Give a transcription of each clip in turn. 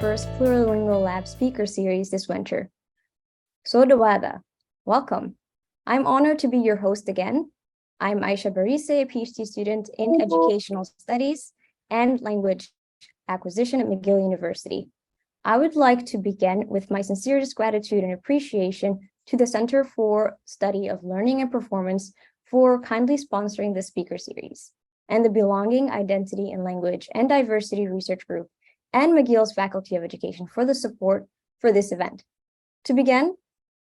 first Plurilingual Lab speaker series this winter. So Dawada, welcome. I'm honored to be your host again. I'm Aisha Barise, a PhD student in Educational Studies and Language Acquisition at McGill University. I would like to begin with my sincerest gratitude and appreciation to the Center for Study of Learning and Performance for kindly sponsoring the speaker series, and the Belonging, Identity, and Language and Diversity Research Group and McGill's Faculty of Education for the support for this event. To begin,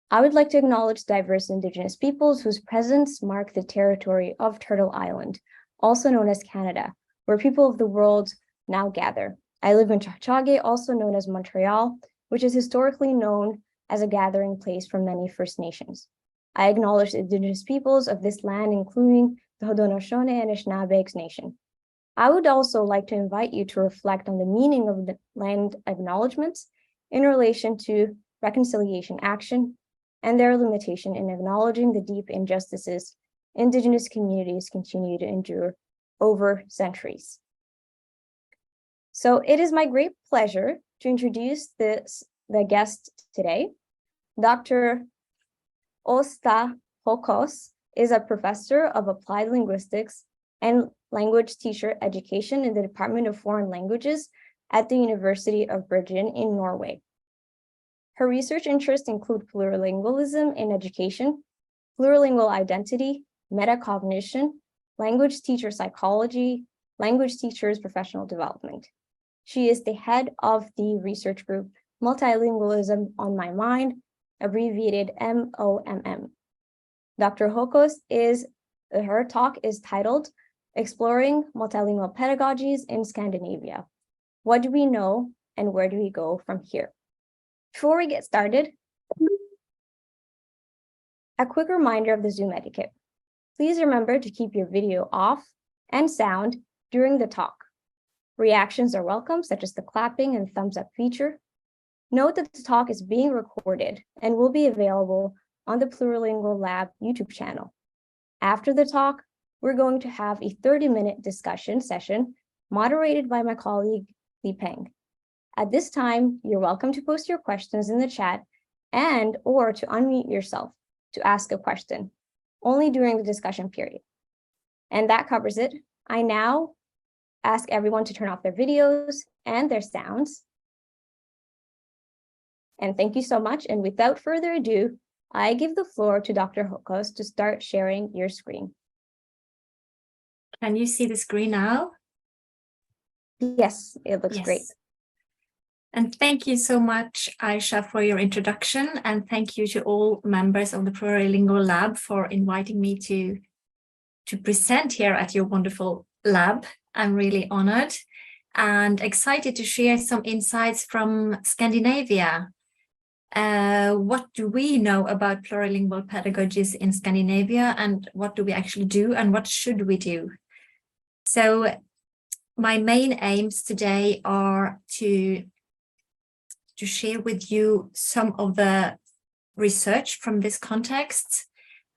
I would like to acknowledge diverse Indigenous peoples whose presence mark the territory of Turtle Island, also known as Canada, where people of the world now gather. I live in Chachage, also known as Montreal, which is historically known as a gathering place for many First Nations. I acknowledge the Indigenous peoples of this land, including the Haudenosaunee and Anishinaabeg Nation. I would also like to invite you to reflect on the meaning of the land acknowledgements in relation to reconciliation action and their limitation in acknowledging the deep injustices Indigenous communities continue to endure over centuries. So it is my great pleasure to introduce the guest today. Dr. Åsta Haukås is a professor of applied linguistics and language teacher education in the Department of Foreign Languages at the University of Bergen in Norway. Her research interests include plurilingualism in education, plurilingual identity, metacognition, language teacher psychology, language teachers' professional development. She is the head of the research group Multilingualism on My Mind, abbreviated MOMM. Dr. Haukås her talk is titled Exploring Multilingual Pedagogies in Scandinavia. What do we know and where do we go from here? Before we get started, a quick reminder of the Zoom etiquette. Please remember to keep your video off and sound during the talk. Reactions are welcome, such as the clapping and thumbs up feature. Note that the talk is being recorded and will be available on the Plurilingual Lab YouTube channel. After the talk, we're going to have a 30-minute discussion session moderated by my colleague, Li Peng. At this time, you're welcome to post your questions in the chat or to unmute yourself to ask a question, only during the discussion period. And that covers it. I now ask everyone to turn off their videos and their sounds. And thank you so much. And without further ado, I give the floor to Dr. Haukås to start sharing your screen. Can you see the screen now? Yes, it looks great. And thank you so much, Aisha, for your introduction. And thank you to all members of the Plurilingual Lab for inviting me to present here at your wonderful lab. I'm really honored and excited to share some insights from Scandinavia. What do we know about plurilingual pedagogies in Scandinavia, and what do we actually do, and what should we do? So my main aims today are to share with you some of the research from this context,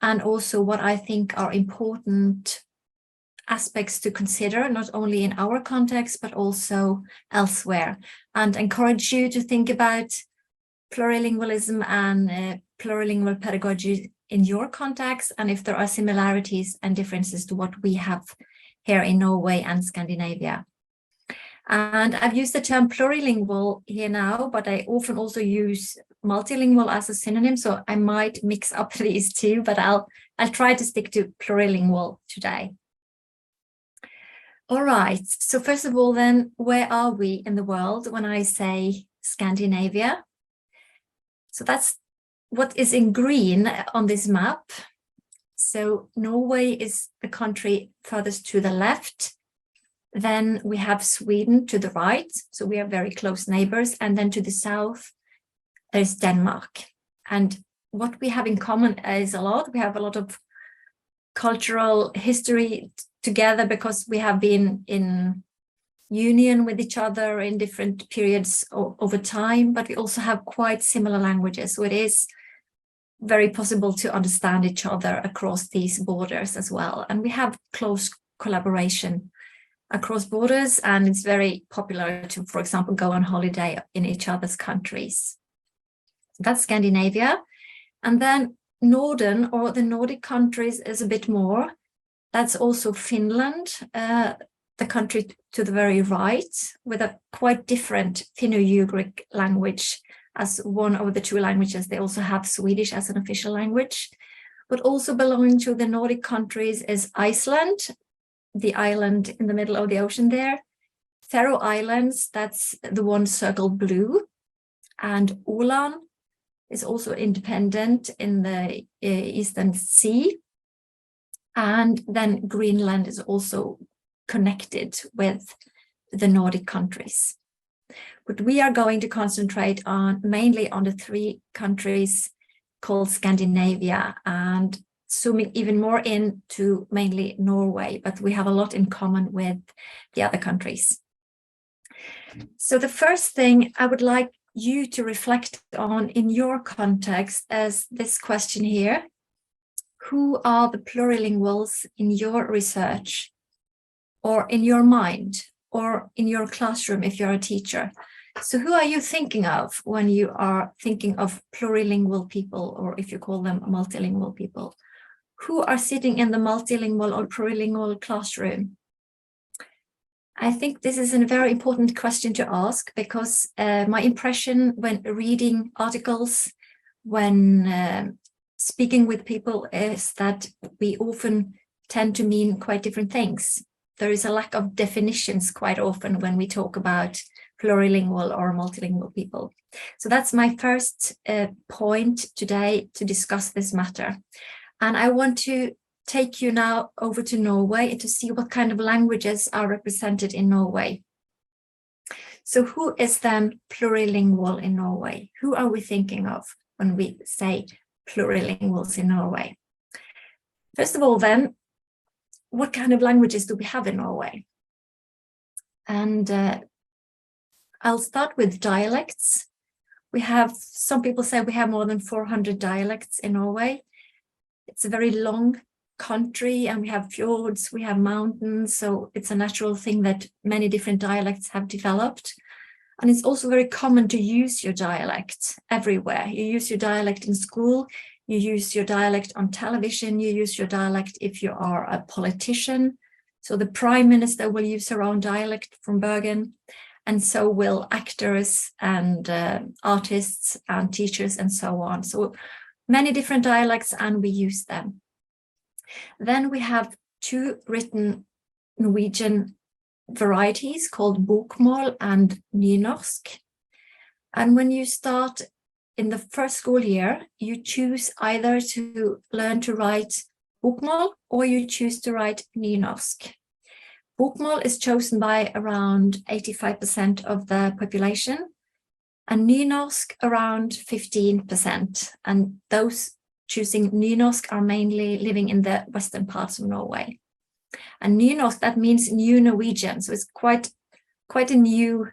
and also what I think are important aspects to consider, not only in our context, but also elsewhere, and encourage you to think about plurilingualism and plurilingual pedagogy in your context, and if there are similarities and differences to what we have here in Norway and Scandinavia. And I've used the term plurilingual here now, but I often also use multilingual as a synonym, so I might mix up these two, but I'll try to stick to plurilingual today. All right, so first of all then, where are we in the world when I say Scandinavia? So that's what is in green on this map. So Norway is the country furthest to the left. Then we have Sweden to the right. So we are very close neighbors. And then to the south, there's Denmark. And what we have in common is a lot. We have a lot of cultural history together because we have been in union with each other in different periods over time, but we also have quite similar languages. So it is very possible to understand each other across these borders as well. And we have close collaboration across borders, and it's very popular to, for example, go on holiday in each other's countries. That's Scandinavia. And then Norden, or the Nordic countries, is a bit more. That's also Finland, the country to the very right, with a quite different Finno-Ugric language as one of the two languages. They also have Swedish as an official language. But also belonging to the Nordic countries is Iceland, the island in the middle of the ocean there. Faroe Islands, that's the one circled blue. And Åland is also independent in the Eastern Sea. And then Greenland is also connected with the Nordic countries. But we are going to concentrate on mainly on the three countries called Scandinavia, and zooming even more into mainly Norway, but we have a lot in common with the other countries. So the first thing I would like you to reflect on in your context is this question here. Who are the plurilinguals in your research, or in your mind, or in your classroom if you're a teacher? So who are you thinking of when you are thinking of plurilingual people, or if you call them multilingual people? Who are sitting in the multilingual or plurilingual classroom? I think this is a very important question to ask, because my impression when reading articles, when speaking with people, is that we often tend to mean quite different things. There is a lack of definitions quite often when we talk about plurilingual or multilingual people. So that's my first point today to discuss this matter. And I want to take you now over to Norway to see what kind of languages are represented in Norway. So who is then plurilingual in Norway? Who are we thinking of when we say plurilinguals in Norway? First of all then, what kind of languages do we have in Norway? And I'll start with dialects. We have, some people say we have more than 400 dialects in Norway. It's a very long country, and we have fjords, we have mountains, so it's a natural thing that many different dialects have developed. And it's also very common to use your dialect everywhere. You use your dialect in school, you use your dialect on television, you use your dialect if you are a politician. So the Prime Minister will use her own dialect from Bergen, and so will actors and artists and teachers and so on. So many different dialects, and we use them. Then we have two written Norwegian varieties called bokmål and nynorsk. And when you start in the first school year, you choose either to learn to write bokmål or you choose to write nynorsk. Bokmål is chosen by around 85% of the population, and nynorsk around 15%. And those choosing nynorsk are mainly living in the western parts of Norway. And nynorsk, that means new Norwegian. So it's quite a new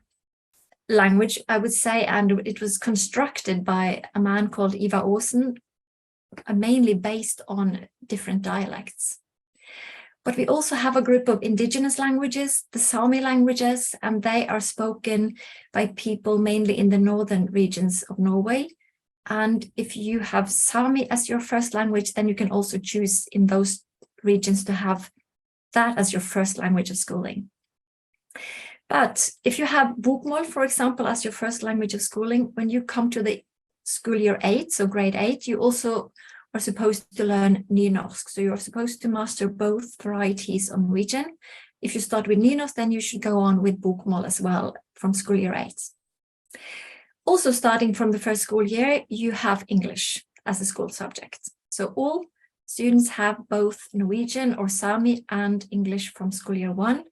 language, I would say, and it was constructed by a man called Ivar Aasen, mainly based on different dialects. But we also have a group of indigenous languages, the Sami languages, and they are spoken by people mainly in the northern regions of Norway. And if you have Sami as your first language, then you can also choose in those regions to have that as your first language of schooling. But if you have bokmål, for example, as your first language of schooling, when you come to the school year 8, so grade 8, you also are supposed to learn nynorsk. So you're supposed to master both varieties of Norwegian. If you start with nynorsk, then you should go on with bokmål as well from school year 8. Also, starting from the first school year, you have English as a school subject. So all students have both Norwegian or Sami and English from school year 1.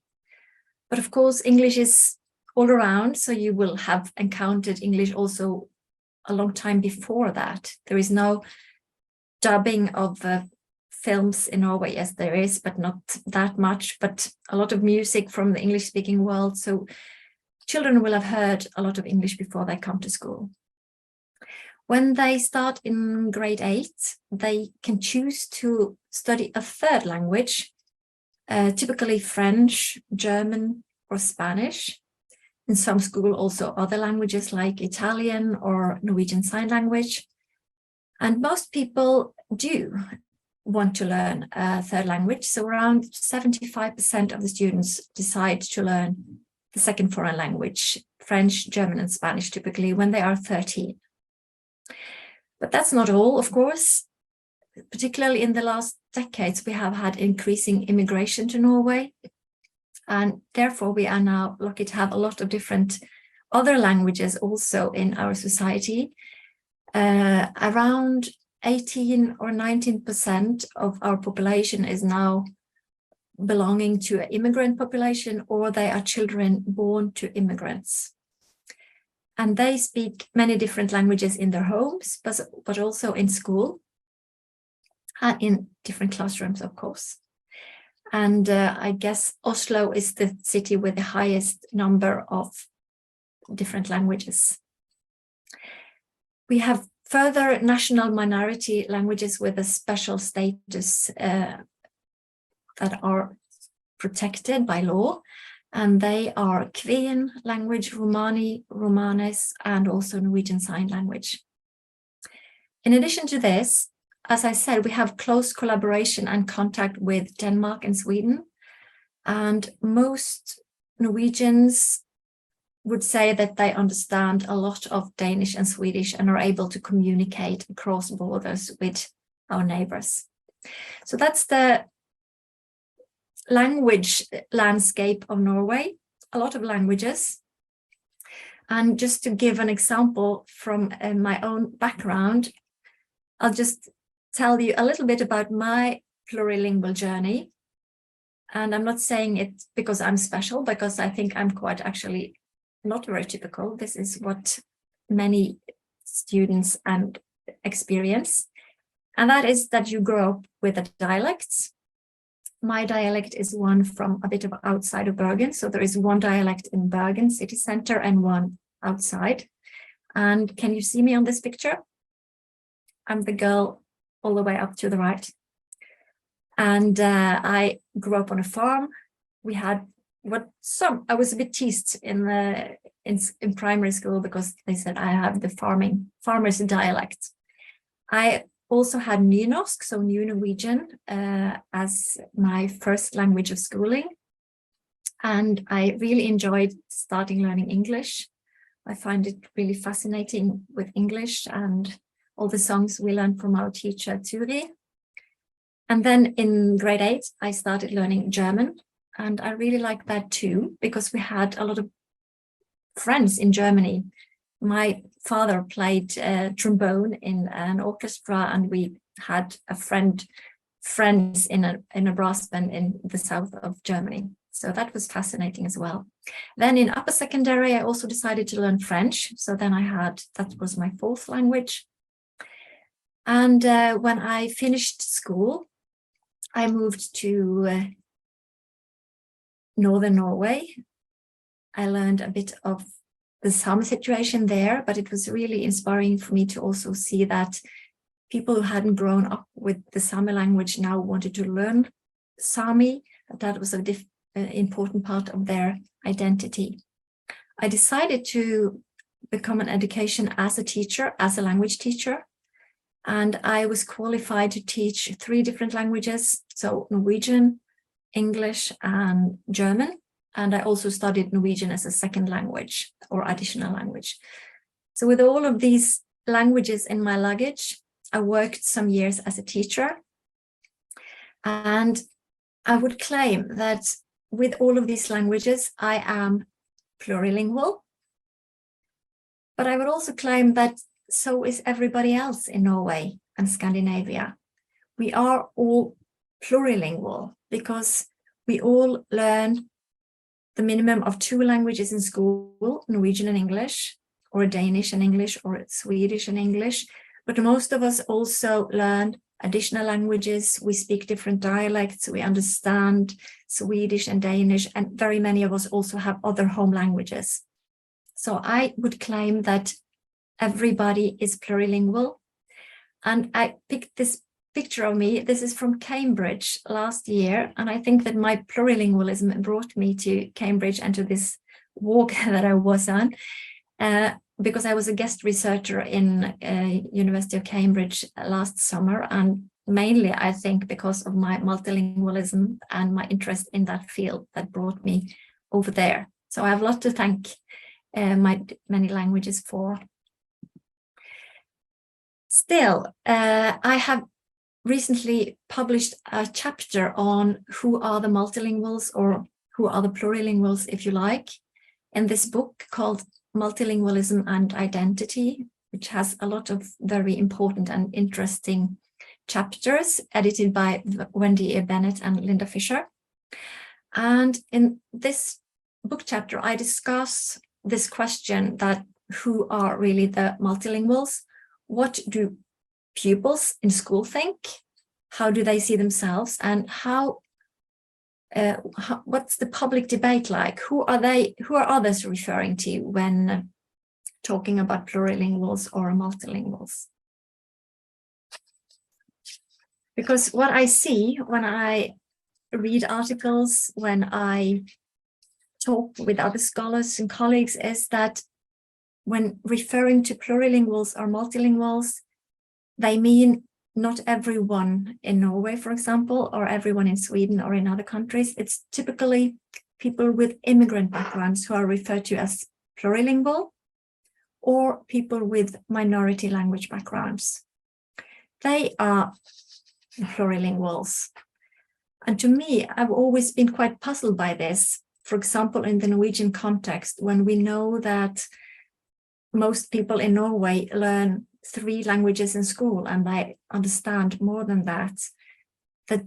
But of course, English is all around, so you will have encountered English also a long time before that. There is no dubbing of films in Norway, yes, there is, but not that much, but a lot of music from the English-speaking world. So children will have heard a lot of English before they come to school. When they start in grade 8, they can choose to study a third language, typically French, German, or Spanish. In some school, also other languages like Italian or Norwegian Sign Language. And most people do want to learn a third language. So around 75% of the students decide to learn the second foreign language, French, German, and Spanish, typically when they are 13. But that's not all, of course. Particularly in the last decades, we have had increasing immigration to Norway. And therefore, we are now lucky to have a lot of different other languages also in our society. Around 18 or 19% of our population is now belonging to an immigrant population, or they are children born to immigrants. And they speak many different languages in their homes, but also in school and in different classrooms, of course. And I guess Oslo is the city with the highest number of different languages. We have further national minority languages with a special status that are protected by law, and they are Kven language, Romani, Romanes, and also Norwegian Sign Language. In addition to this, as I said, we have close collaboration and contact with Denmark and Sweden, and most Norwegians would say that they understand a lot of Danish and Swedish and are able to communicate across borders with our neighbors. So that's the language landscape of Norway, a lot of languages. And just to give an example from my own background, I'll just tell you a little bit about my plurilingual journey. And I'm not saying it because I'm special, because I think I'm quite actually not very typical. This is what many students and experience. And that is that you grow up with the dialects. My dialect is one from a bit of outside of Bergen. So there is one dialect in Bergen city center and one outside. And can you see me on this picture? I'm the girl all the way up to the right. And I grew up on a farm. We had I was a bit teased in primary school because they said I have the farmer's dialect. I also had nynorsk, so New Norwegian, as my first language of schooling. And I really enjoyed starting learning English. I find it really fascinating with English and all the songs we learned from our teacher, Turi. And then in grade 8, I started learning German. And I really liked that too, because we had a lot of friends in Germany. My father played trombone in an orchestra, and we had friends in a brass band in the south of Germany. So that was fascinating as well. Then in upper secondary, I also decided to learn French. So then that was my fourth language. And when I finished school, I moved to northern Norway. I learned a bit of the Sami situation there, but it was really inspiring for me to also see that people who hadn't grown up with the Sami language now wanted to learn Sami. That was an important part of their identity. I decided to become an education as a teacher, as a language teacher. And I was qualified to teach 3 different languages, so Norwegian, English, and German. And I also studied Norwegian as a second language or additional language. So with all of these languages in my luggage, I worked some years as a teacher. And I would claim that with all of these languages, I am plurilingual. But I would also claim that so is everybody else in Norway and Scandinavia. We are all plurilingual because we all learn the minimum of 2 languages in school, Norwegian and English, or Danish and English, or Swedish and English. But most of us also learn additional languages. We speak different dialects. We understand Swedish and Danish, and very many of us also have other home languages. So I would claim that everybody is plurilingual. And I picked this picture of me. This is from Cambridge last year. And I think that my plurilingualism brought me to Cambridge and to this walk that I was on, because I was a guest researcher in University of Cambridge last summer. And mainly, I think, because of my multilingualism and my interest in that field that brought me over there. So I have a lot to thank my many languages for. Still, I have recently published a chapter on who are the multilinguals, or who are the plurilinguals, if you like, in this book called Multilingualism and Identity, which has a lot of very important and interesting chapters, edited by Wendy A. Bennett and Linda Fisher. And in this book chapter, I discuss this question that who are really the multilinguals? What do pupils in school think? How do they see themselves? And what's the public debate like? Who are others referring to when talking about plurilinguals or multilinguals? Because what I see when I read articles, when I talk with other scholars and colleagues, is that when referring to plurilinguals or multilinguals, they mean not everyone in Norway, for example, or everyone in Sweden or in other countries. It's typically people with immigrant backgrounds who are referred to as plurilingual, or people with minority language backgrounds. They are plurilinguals. And to me, I've always been quite puzzled by this. For example, in the Norwegian context, when we know that most people in Norway learn 3 languages in school and they understand more than that,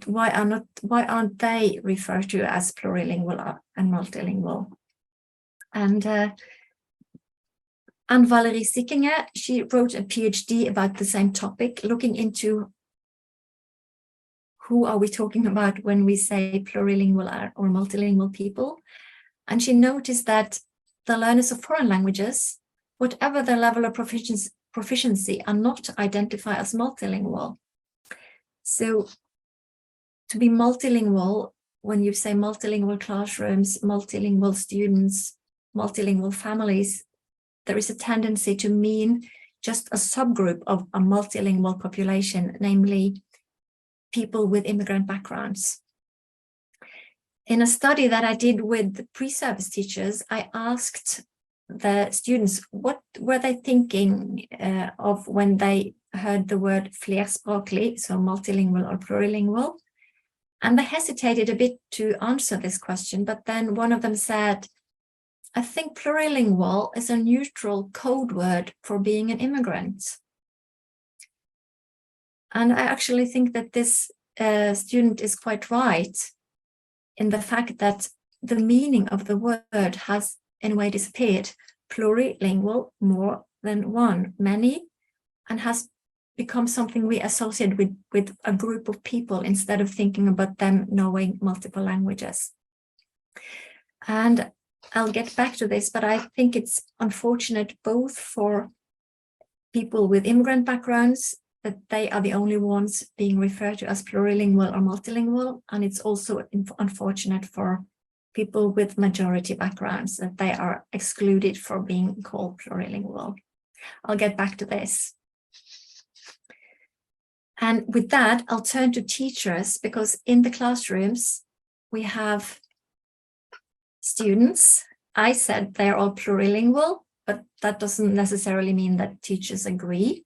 why aren't they referred to as plurilingual and multilingual? And Anne-Valerie Sikkinger, she wrote a PhD about the same topic, looking into who are we talking about when we say plurilingual or multilingual people. And she noticed that the learners of foreign languages, whatever their level of proficiency, are not identified as multilingual. So to be multilingual, when you say multilingual classrooms, multilingual students, multilingual families, there is a tendency to mean just a subgroup of a multilingual population, namely people with immigrant backgrounds. In a study that I did with pre-service teachers, I asked the students what were they thinking of when they heard the word flerspråklig, so multilingual or plurilingual. And they hesitated a bit to answer this question, but then one of them said, I think plurilingual is a neutral code word for being an immigrant. And I actually think that this student is quite right in the fact that the meaning of the word has in a way disappeared. Plurilingual, more than one, many, and has become something we associate with a group of people instead of thinking about them knowing multiple languages. And I'll get back to this, but I think it's unfortunate both for people with immigrant backgrounds that they are the only ones being referred to as plurilingual or multilingual, and it's also unfortunate for people with majority backgrounds that they are excluded from being called plurilingual. I'll get back to this. And with that, I'll turn to teachers, because in the classrooms, we have students. I said they're all plurilingual, but that doesn't necessarily mean that teachers agree.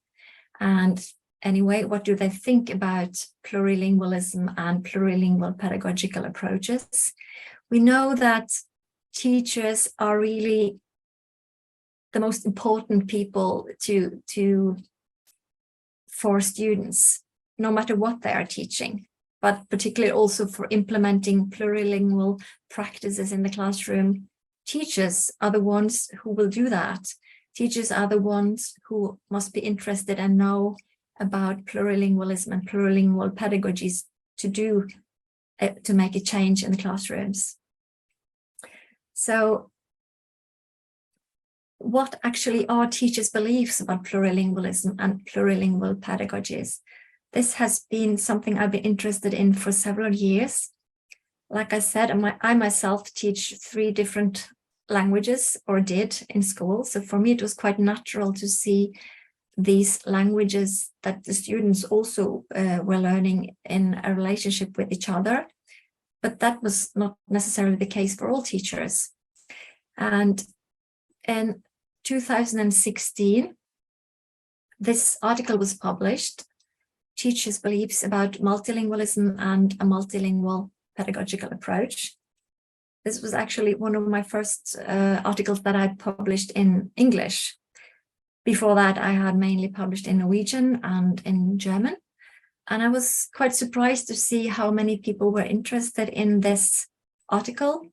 And anyway, what do they think about plurilingualism and plurilingual pedagogical approaches? We know that teachers are really the most important people for students, no matter what they are teaching, but particularly also for implementing plurilingual practices in the classroom. Teachers are the ones who will do that. Teachers are the ones who must be interested and know about plurilingualism and plurilingual pedagogies to make a change in the classrooms. So what actually are teachers' beliefs about plurilingualism and plurilingual pedagogies? This has been something I've been interested in for several years. Like I said, I myself teach 3 different languages, or did, in school. So for me, it was quite natural to see these languages that the students also were learning in a relationship with each other. But that was not necessarily the case for all teachers. And in 2016, this article was published, Teachers' Beliefs about Multilingualism and a Multilingual Pedagogical Approach. This was actually one of my first articles that I published in English. Before that, I had mainly published in Norwegian and in German. And I was quite surprised to see how many people were interested in this article.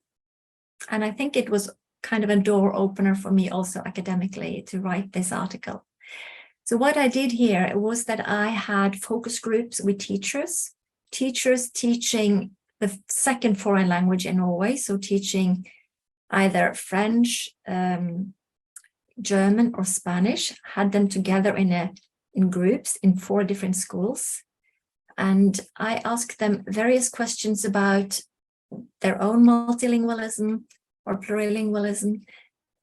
And I think it was kind of a door opener for me also academically to write this article. So what I did here was that I had focus groups with teachers teaching the second foreign language in Norway, so teaching either French, German or Spanish, had them together in groups in 4 different schools. And I asked them various questions about their own multilingualism or plurilingualism,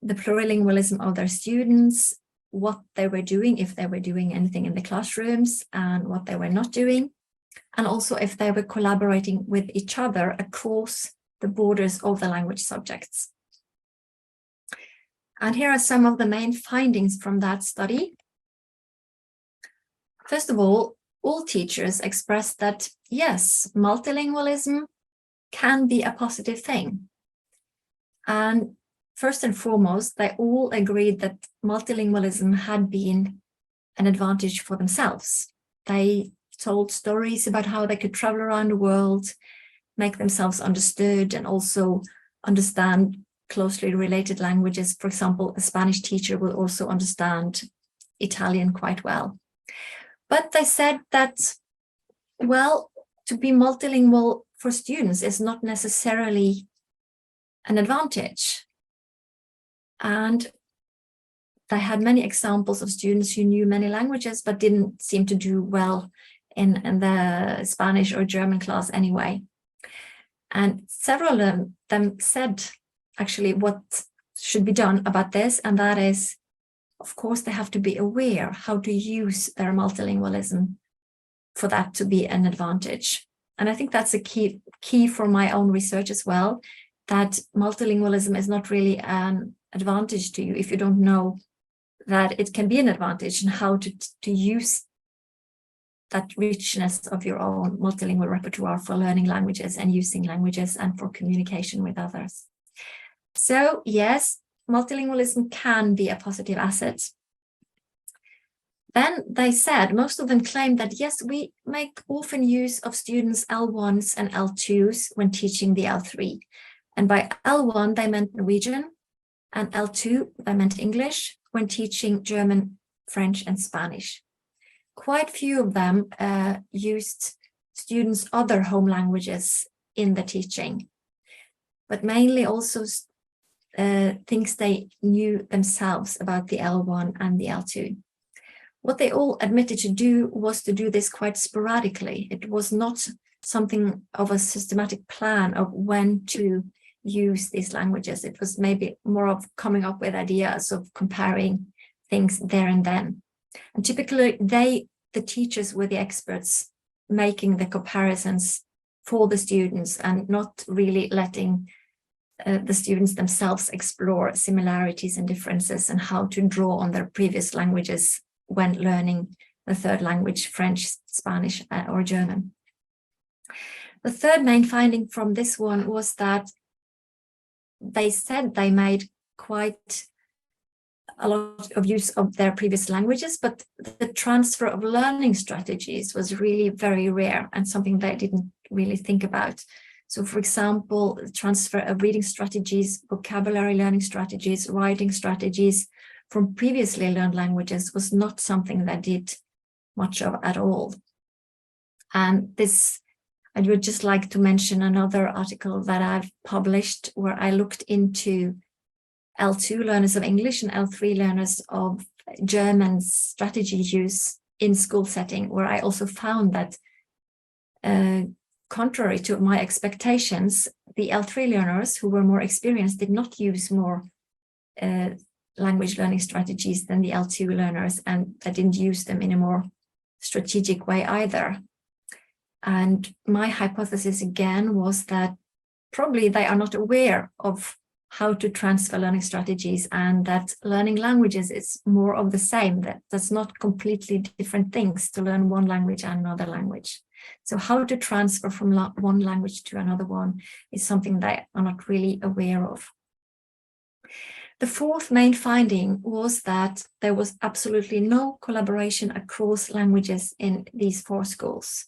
the plurilingualism of their students, what they were doing, if they were doing anything in the classrooms, and what they were not doing, and also if they were collaborating with each other across the borders of the language subjects. And here are some of the main findings from that study. First of all teachers expressed that, yes, multilingualism can be a positive thing. And first and foremost, they all agreed that multilingualism had been an advantage for themselves. They told stories about how they could travel around the world, make themselves understood, and also understand closely related languages. For example, a Spanish teacher will also understand Italian quite well. But they said that, well, to be multilingual for students is not necessarily an advantage. And they had many examples of students who knew many languages but didn't seem to do well in the Spanish or German class anyway. And several of them said actually what should be done about this, and that is, of course, they have to be aware how to use their multilingualism for that to be an advantage. And I think that's a key for my own research as well, that multilingualism is not really an advantage to you if you don't know that it can be an advantage and how to use that richness of your own multilingual repertoire for learning languages and using languages and for communication with others. So yes, multilingualism can be a positive asset. Then they said, most of them claimed that yes, we make often use of students L1s and L2s when teaching the L3. And by L1, they meant Norwegian, and L2, they meant English, when teaching German, French, and Spanish. Quite few of them used students' other home languages in the teaching, but mainly also things they knew themselves about the L1 and the L2. What they all admitted to do was to do this quite sporadically. It was not something of a systematic plan of when to use these languages. It was maybe more of coming up with ideas of comparing things there and then. And typically the teachers were the experts making the comparisons for the students and not really letting the students themselves explore similarities and differences and how to draw on their previous languages when learning the third language, French, Spanish, or German. The third main finding from this one was that they said they made quite a lot of use of their previous languages, but the transfer of learning strategies was really very rare and something they didn't really think about. So, for example, the transfer of reading strategies, vocabulary learning strategies, writing strategies from previously learned languages was not something they did much of at all. And this, I would just like to mention another article that I've published where I looked into L2 learners of English and L3 learners of German strategy use in school setting, where I also found that contrary to my expectations, the L3 learners who were more experienced did not use more language learning strategies than the L2 learners, and they didn't use them in a more strategic way either. And my hypothesis again was that probably they are not aware of how to transfer learning strategies, and that learning languages is more of the same. That's not completely different things to learn one language and another language. So how to transfer from one language to another one is something they are not really aware of. The fourth main finding was that there was absolutely no collaboration across languages in these 4 schools.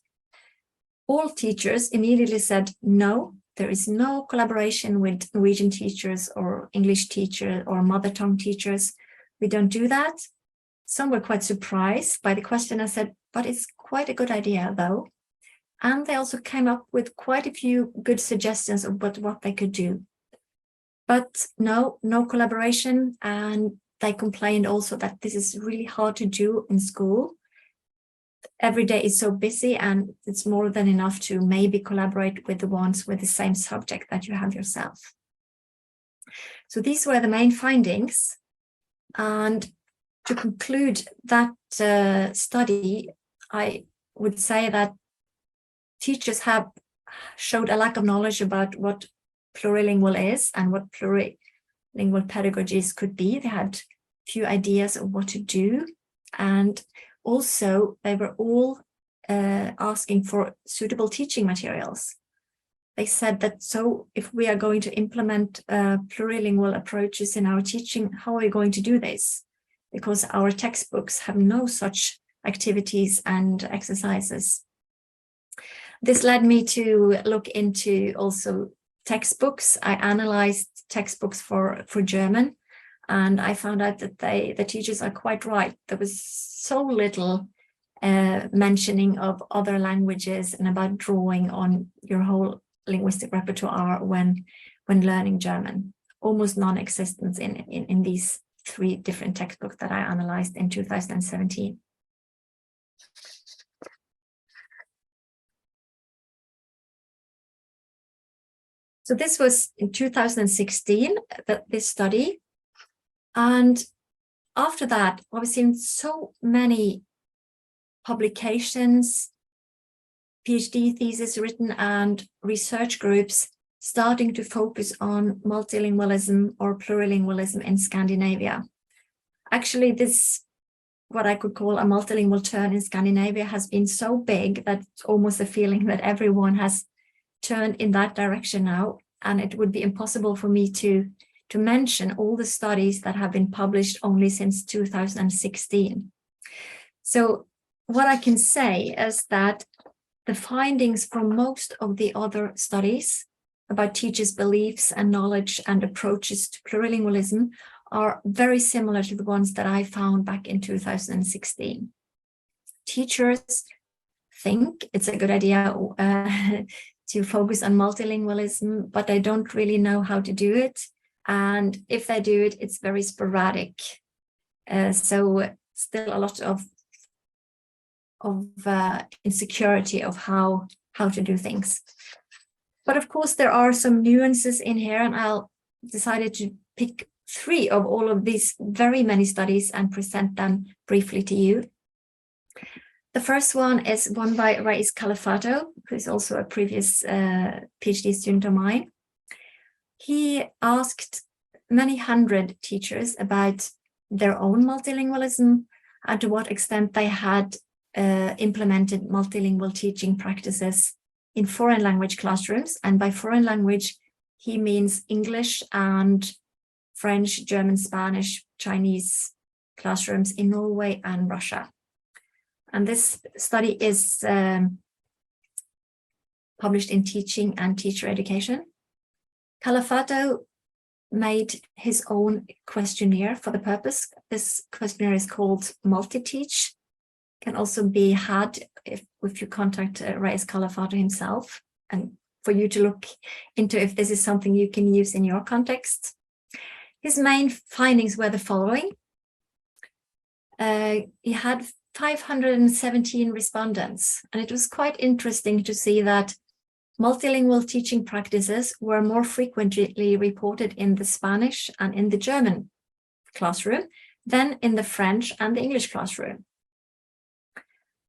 All teachers immediately said, no, there is no collaboration with Norwegian teachers or English teachers or mother tongue teachers. We don't do that. Some were quite surprised by the question. I said, but it's quite a good idea though. And they also came up with quite a few good suggestions of what they could do. But no collaboration. And they complained also that this is really hard to do in school. Every day is so busy, and it's more than enough to maybe collaborate with the ones with the same subject that you have yourself. So these were the main findings. And to conclude that study, I would say that teachers have showed a lack of knowledge about what plurilingual is and what plurilingual pedagogies could be. They had few ideas of what to do, and also they were all asking for suitable teaching materials. They said that, so if we are going to implement plurilingual approaches in our teaching, how are we going to do this? Because our textbooks have no such activities and exercises. This led me to look into also textbooks. I analyzed textbooks for German, and I found out that the teachers are quite right. There was so little mentioning of other languages and about drawing on your whole linguistic repertoire when learning German. Almost non-existent in these 3 different textbooks that I analyzed in 2017. So this was in 2016, this study. And after that, I've seen so many publications, PhD theses written, and research groups starting to focus on multilingualism or plurilingualism in Scandinavia. Actually, this, what I could call a multilingual turn in Scandinavia, has been so big that it's almost a feeling that everyone has turned in that direction now, and it would be impossible for me to mention all the studies that have been published only since 2016. So what I can say is that the findings from most of the other studies about teachers' beliefs and knowledge and approaches to plurilingualism are very similar to the ones that I found back in 2016. Teachers think it's a good idea to focus on multilingualism, but they don't really know how to do it. And if they do it, it's very sporadic. So still a lot of insecurity of how to do things. But of course, there are some nuances in here, and I'll decided to pick 3 of all of these very many studies and present them briefly to you. The first one is one by Calafato, who is also a previous PhD student of mine. He asked many hundred teachers about their own multilingualism and to what extent they had implemented multilingual teaching practices in foreign language classrooms. And by foreign language, he means English and French, German, Spanish, Chinese classrooms in Norway and Russia. And this study is published in Teaching and Teacher Education. Calafato made his own questionnaire for the purpose. This questionnaire is called MultiTeach. Can also be had if you contact Calafato himself, and for you to look into if this is something you can use in your context. His main findings were the following. He had 517 respondents, and it was quite interesting to see that multilingual teaching practices were more frequently reported in the Spanish and in the German classroom than in the French and the English classroom.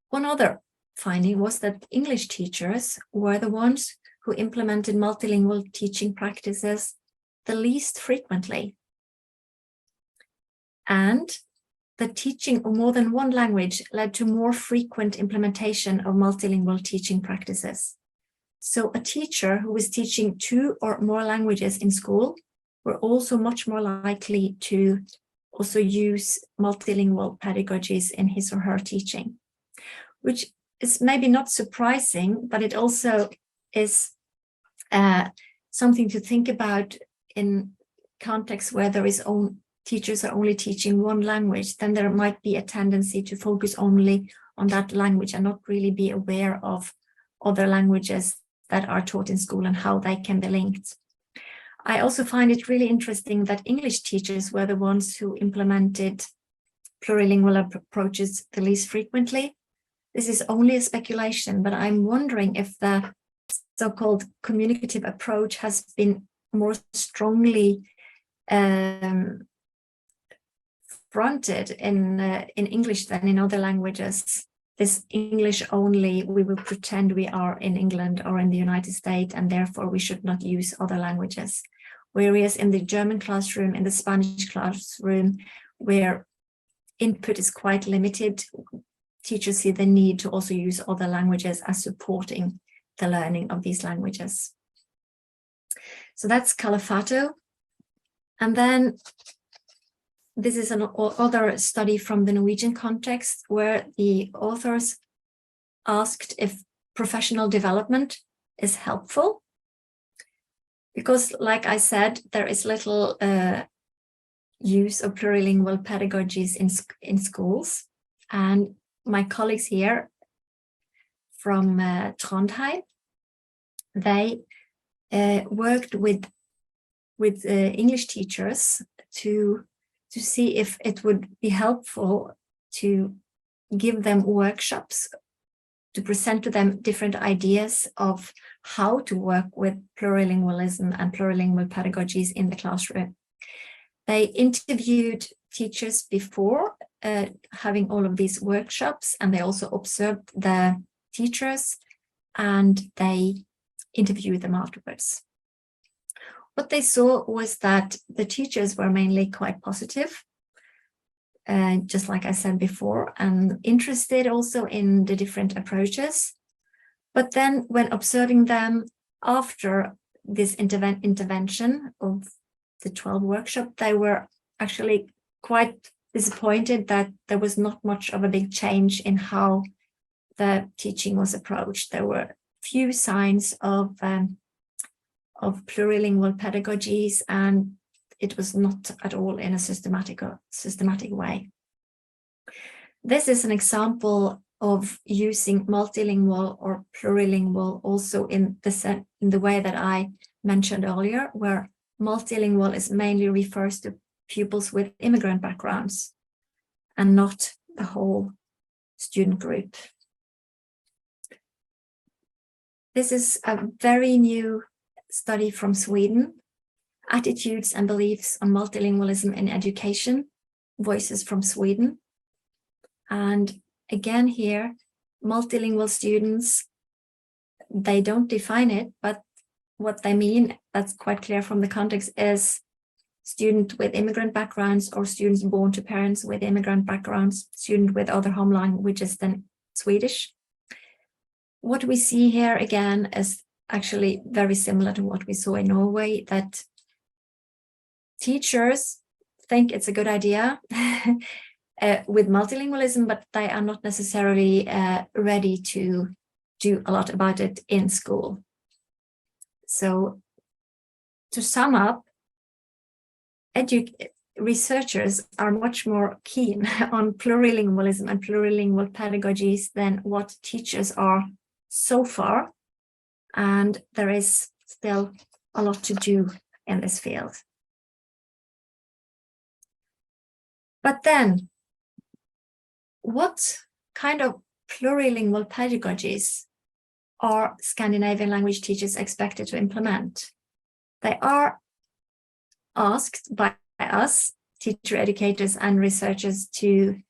One other finding was that English teachers were the ones who implemented multilingual teaching practices the least frequently. And the teaching of more than one language led to more frequent implementation of multilingual teaching practices. So a teacher who was teaching 2 or more languages in school were also much more likely to also use multilingual pedagogies in his or her teaching, which is maybe not surprising, but it also is something to think about in contexts where there is teachers are only teaching one language. Then there might be a tendency to focus only on that language and not really be aware of other languages that are taught in school and how they can be linked. I also find it really interesting that English teachers were the ones who implemented plurilingual approaches the least frequently. This is only a speculation, but I'm wondering if the so-called communicative approach has been more strongly fronted in English than in other languages. This English only, we will pretend we are in England or in the United States, and therefore we should not use other languages. Whereas in the German classroom, in the Spanish classroom, where input is quite limited, teachers see the need to also use other languages as supporting the learning of these languages. So that's Calafato. And then this is another study from the Norwegian context where the authors asked if professional development is helpful. Because, like I said, there is little use of plurilingual pedagogies in schools. And my colleagues here from Trondheim, they worked with English teachers to see if it would be helpful to give them workshops, to present to them different ideas of how to work with plurilingualism and plurilingual pedagogies in the classroom. They interviewed teachers before having all of these workshops, and they also observed the teachers and they interviewed them afterwards. What they saw was that the teachers were mainly quite positive, just like I said before, and interested also in the different approaches. But then when observing them after this intervention of the 12 workshop, they were actually quite disappointed that there was not much of a big change in how the teaching was approached. There were few signs of plurilingual pedagogies, and it was not at all in a systematic way. This is an example of using multilingual or plurilingual also in the way that I mentioned earlier, where multilingual is mainly refers to pupils with immigrant backgrounds and not the whole student group. This is a very new study from Sweden, Attitudes and Beliefs on Multilingualism in Education, Voices from Sweden. And again here, multilingual students, they don't define it, but what they mean, that's quite clear from the context, is student with immigrant backgrounds or students born to parents with immigrant backgrounds, student with other home languages than Swedish. What we see here again is actually very similar to what we saw in Norway, that teachers think it's a good idea with multilingualism, but they are not necessarily ready to do a lot about it in school. So to sum up, researchers are much more keen on plurilingualism and plurilingual pedagogies than what teachers are so far. And there is still a lot to do in this field. But then, what kind of plurilingual pedagogies are Scandinavian language teachers expected to implement? They are asked by us, teacher educators and researchers, to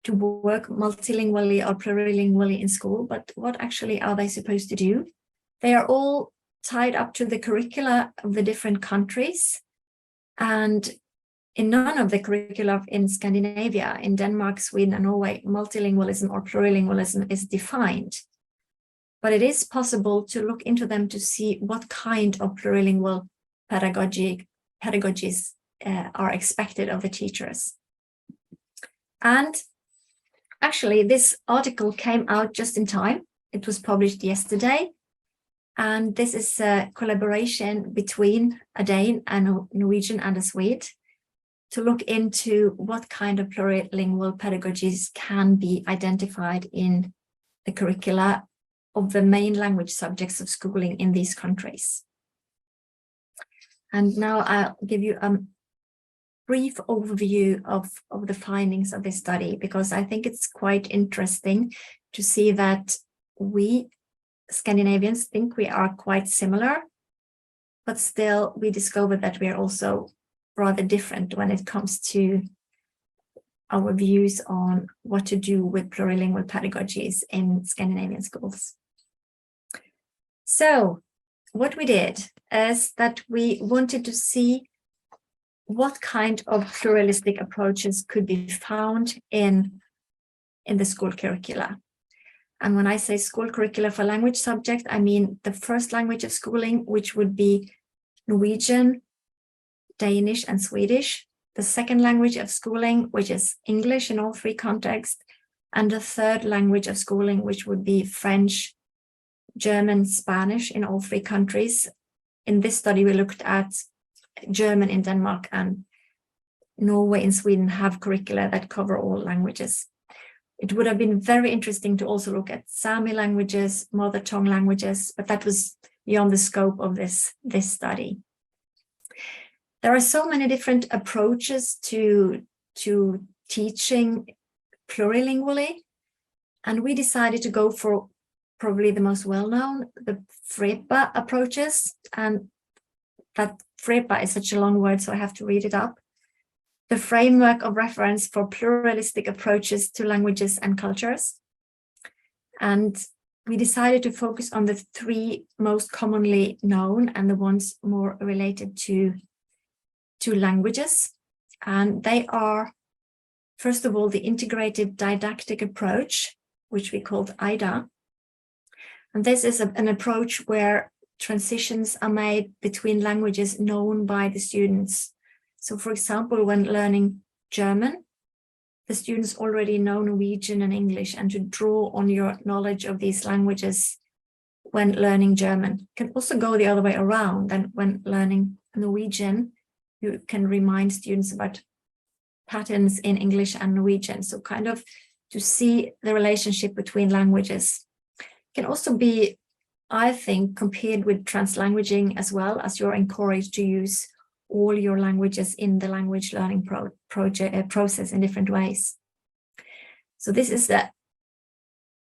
work multilingually or plurilingually in school, but what actually are they supposed to do? They are all tied up to the curricula of the different countries, and in none of the curricula in Scandinavia, in Denmark, Sweden, and Norway, multilingualism or plurilingualism is defined. But it is possible to look into them to see what kind of plurilingual pedagogies are expected of the teachers. And actually, this article came out just in time. It was published yesterday. And this is a collaboration between a Dane, a Norwegian, and a Swede to look into what kind of plurilingual pedagogies can be identified in the curricula of the main language subjects of schooling in these countries. And now I'll give you a brief overview of the findings of this study, because I think it's quite interesting to see that we Scandinavians think we are quite similar, but still we discovered that we are also rather different when it comes to our views on what to do with plurilingual pedagogies in Scandinavian schools. So what we did is that we wanted to see what kind of pluralistic approaches could be found in the school curricula. And when I say school curricula for language subject, I mean the first language of schooling, which would be Norwegian, Danish, and Swedish. The second language of schooling, which is English in all three contexts. And the third language of schooling, which would be French, German, Spanish in all three countries. In this study, we looked at German in Denmark, and Norway and Sweden have curricula that cover all languages. It would have been very interesting to also look at Sami languages, mother tongue languages, but that was beyond the scope of this study. There are so many different approaches to teaching plurilingually, and we decided to go for probably the most well-known, the FREPA approaches, and that FREPA is such a long word, so I have to read it up. The framework of reference for pluralistic approaches to languages and cultures. And we decided to focus on the three most commonly known and the ones more related to languages. And they are, first of all, the integrated didactic approach, which we called IDA. And this is an approach where transitions are made between languages known by the students. So, for example, when learning German, the students already know Norwegian and English, and to draw on your knowledge of these languages when learning German. Can also go the other way around, and when learning Norwegian, you can remind students about patterns in English and Norwegian. So kind of to see the relationship between languages. Can also be, I think, compared with translanguaging as well, as you're encouraged to use all your languages in the language learning process in different ways. So this is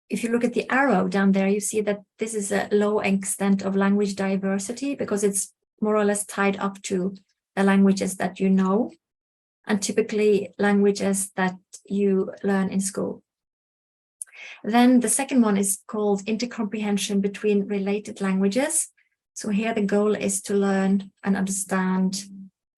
if you look at the arrow down there, you see that this is a low extent of language diversity, because it's more or less tied up to the languages that you know, and typically languages that you learn in school. Then the second one is called intercomprehension between related languages. So here the goal is to learn and understand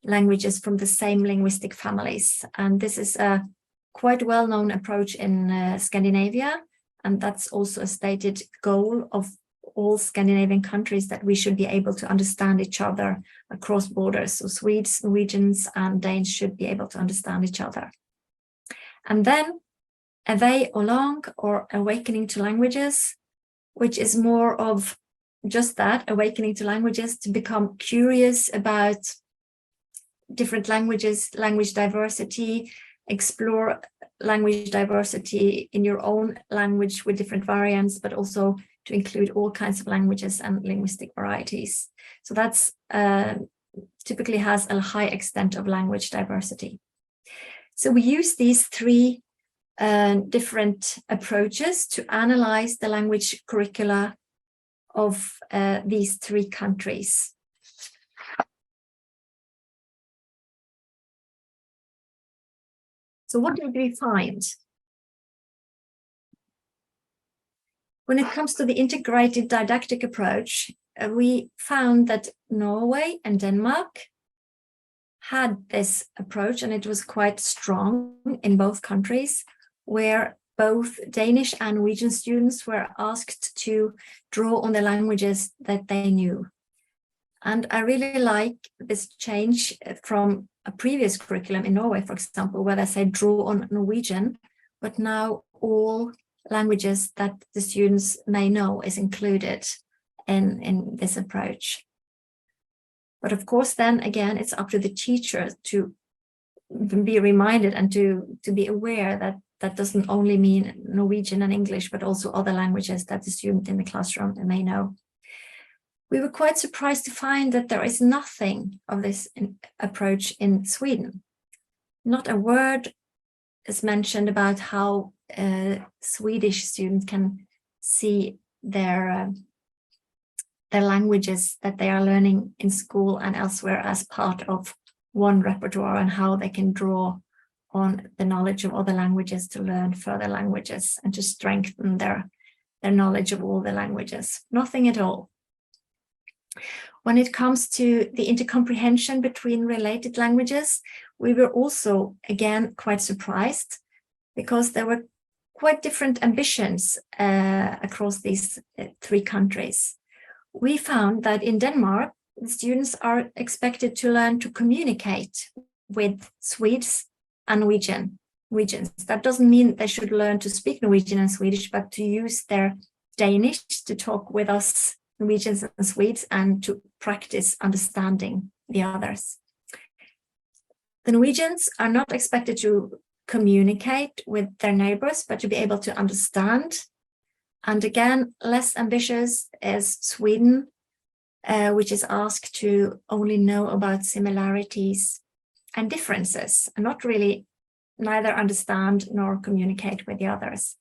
languages from the same linguistic families. And this is a quite well-known approach in Scandinavia. And that's also a stated goal of all Scandinavian countries, that we should be able to understand each other across borders. So Swedes, Norwegians, and Danes should be able to understand each other. And then Éveil aux langues, or awakening to languages, which is more of just that, awakening to languages, to become curious about different languages, language diversity, explore language diversity in your own language with different variants, but also to include all kinds of languages and linguistic varieties. So that's typically has a high extent of language diversity. So we use these three different approaches to analyze the language curricula of these 3 countries. So what did we find? When it comes to the integrated didactic approach, we found that Norway and Denmark had this approach, and it was quite strong in both countries, where both Danish and Norwegian students were asked to draw on the languages that they knew. And I really like this change from a previous curriculum in Norway, for example, where they say draw on Norwegian, but now all languages that the students may know is included in this approach. But of course, then again, it's up to the teacher to be reminded and to be aware that that doesn't only mean Norwegian and English, but also other languages that the student in the classroom may know. We were quite surprised to find that there is nothing of this approach in Sweden. Not a word is mentioned about how Swedish students can see their languages that they are learning in school and elsewhere as part of one repertoire, and how they can draw on the knowledge of other languages to learn further languages and to strengthen their knowledge of all the languages. Nothing at all. When it comes to the intercomprehension between related languages, we were also, again, quite surprised, because there were quite different ambitions across these 3 countries. We found that in Denmark, the students are expected to learn to communicate with Swedes and Norwegians. That doesn't mean they should learn to speak Norwegian and Swedish, but to use their Danish to talk with us Norwegians and Swedes and to practice understanding the others. The Norwegians are not expected to communicate with their neighbors, but to be able to understand. And again, less ambitious is Sweden, which is asked to only know about similarities and differences, and not really neither understand nor communicate with the others.